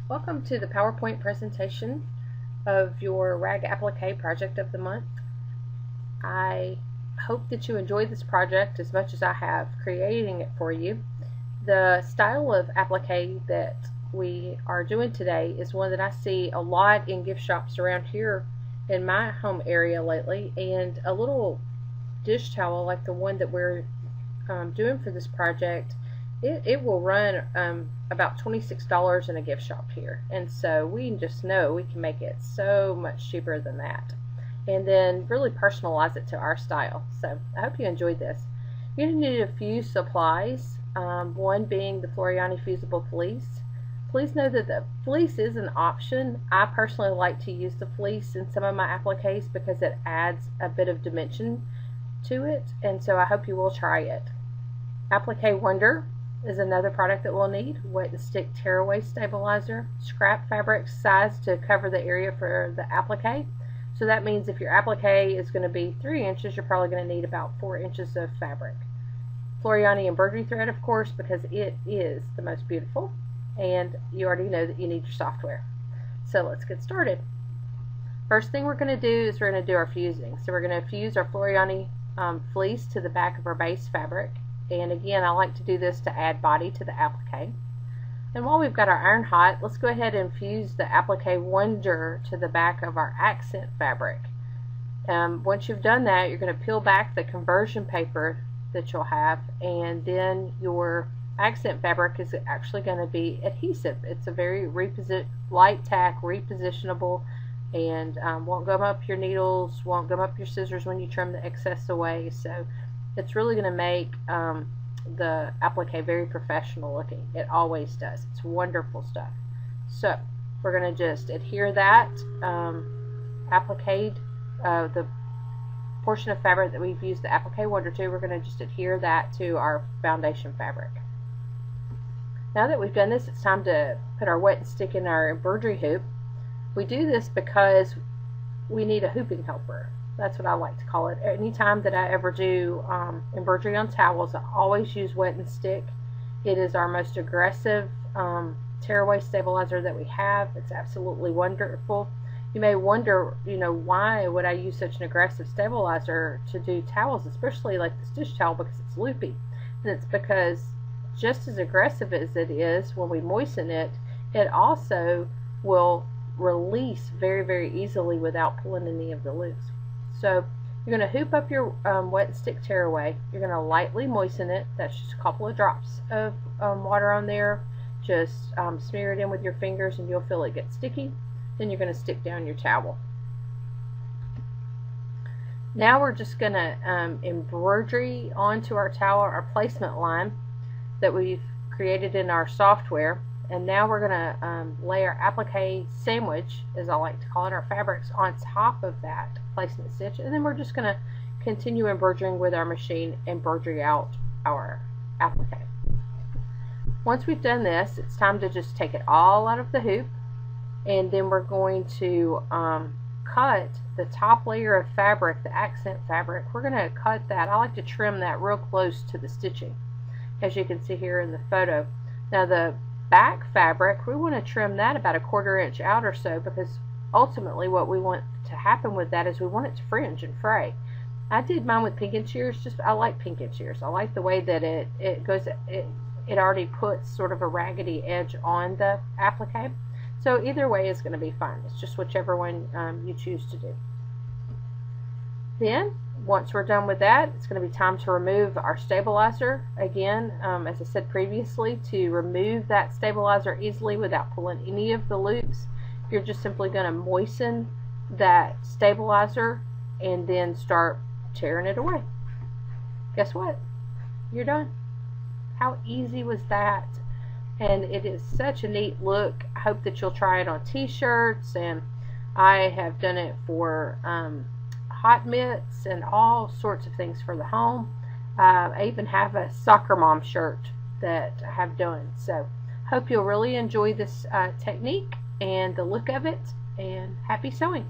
Welcome to the PowerPoint presentation of your rag applique project of the month. I hope that you enjoy this project as much as I have creating it for you. The style of applique that we are doing today is one that I see a lot in gift shops around here in my home area lately, and a little dish towel like the one that we're doing for this project, it will run about $26 in a gift shop here, and so we just know we can make it so much cheaper than that and then really personalize it to our style. So I hope you enjoyed this. You're going to need a few supplies, one being the Floriani fusible fleece. Please know that the fleece is an option. I personally like to use the fleece in some of my appliques because it adds a bit of dimension to it, and so I hope you will try it. Applique Wonder is another product that we'll need. Wet and stick tearaway stabilizer, scrap fabric size to cover the area for the applique. So that means if your applique is going to be 3 inches, you're probably going to need about 4 inches of fabric. Floriani embroidery thread, of course, because it is the most beautiful, and you already know that you need your software. So let's get started. First thing we're going to do is we're going to do our fusing. So we're going to fuse our Floriani fleece to the back of our base fabric. And again, I like to do this to add body to the applique. And while we've got our iron hot, let's go ahead and fuse the Applique Wonder to the back of our accent fabric. Once you've done that, you're going to peel back the conversion paper that you'll have, and then your accent fabric is actually going to be adhesive. It's a very light tack, repositionable, and won't gum up your needles, won't gum up your scissors when you trim the excess away. So it's really going to make the applique very professional looking. It always does. It's wonderful stuff. So we're going to just adhere that applique, the portion of fabric that we've used the Applique Wonder to, we're going to just adhere that to our foundation fabric. Now that we've done this, it's time to put our wet and stick in our embroidery hoop. We do this because we need a hooping helper. That's what I like to call it. Anytime that I ever do embroidery on towels, I always use wet and stick. It is our most aggressive tearaway stabilizer that we have. It's absolutely wonderful. You may wonder, why would I use such an aggressive stabilizer to do towels, especially like this dish towel, because it's loopy. And it's because just as aggressive as it is when we moisten it, it also will release very, very easily without pulling any of the loops. So you're going to hoop up your wet and stick tearaway. You're going to lightly moisten it. That's just a couple of drops of water on there. Just smear it in with your fingers and you'll feel it get sticky. Then you're going to stick down your towel. Now we're just going to embroidery onto our towel our placement line that we've created in our software. And now we're going to lay our applique sandwich, as I like to call it, our fabrics on top of that placement stitch, and then we're just going to continue embroidering with our machine, embroidery out our applique. Once we've done this, it's time to just take it all out of the hoop, and then we're going to cut the top layer of fabric, the accent fabric. We're going to cut that. I like to trim that real close to the stitching, as you can see here in the photo. Now the back fabric, we want to trim that about 1/4 inch out or so, because ultimately what we want to happen with that is we want it to fringe and fray. I did mine with pink and shears. I like pink and shears. I like the way that it goes. It already puts sort of a raggedy edge on the applique. So either way is going to be fine. It's just whichever one you choose to do. Then once we're done with that, it's going to be time to remove our stabilizer. Again, as I said previously, to remove that stabilizer easily without pulling any of the loops, you're just simply going to moisten that stabilizer and then start tearing it away. Guess what? You're done. How easy was that? And it is such a neat look. I hope that you'll try it on t-shirts, and I have done it for hot mitts and all sorts of things for the home. I even have a soccer mom shirt that I have done. So hope you'll really enjoy this technique and the look of it, and happy sewing.